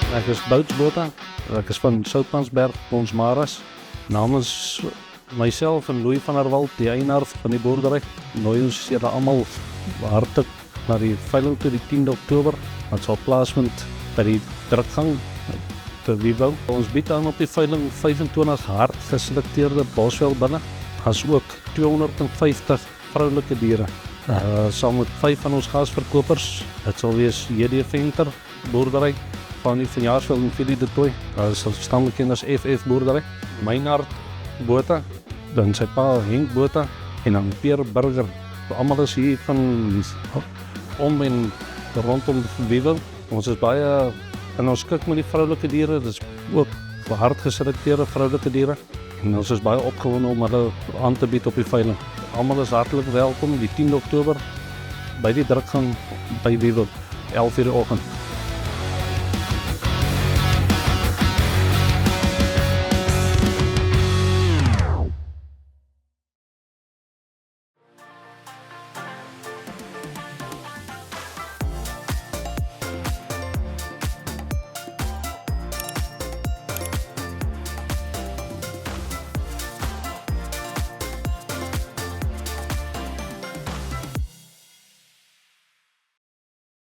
Ek is Bouts Botha, ek is van Soutpansberg, Ponsmaras. Namens myself en Louis van der Walt, die eienaar van die boerdery, nooi ons julle almal hartlik na die veiling toe die 10de Oktober. Dit sal plaasvind by die drukgang te Wiewou. Ons bied aan op die veiling 25 hard geselekteerde bosvelbinne, as ook 250 vroulike diere. Saam met 5 van ons gasverkopers. Dit sal wees J.D. Venter boerdery van die verjaarsveiling Philly de Tooi. Dit sal staan bekend as FF boerdery. Meinhard Botha, dan sy pa Henk Botha en dan Pierre Burger. Almal is hier van om en rondom Wiewou. Ons is baie in ons kyk met die vroulike diere, dis ook hard geselekteerde vroulike diere. En ons is baie opgewonde om hulle aan te bied op die veiling. Almal is hartlik welkom die 10de Oktober by die drukgang by Wiewou, 11 uur die oggend.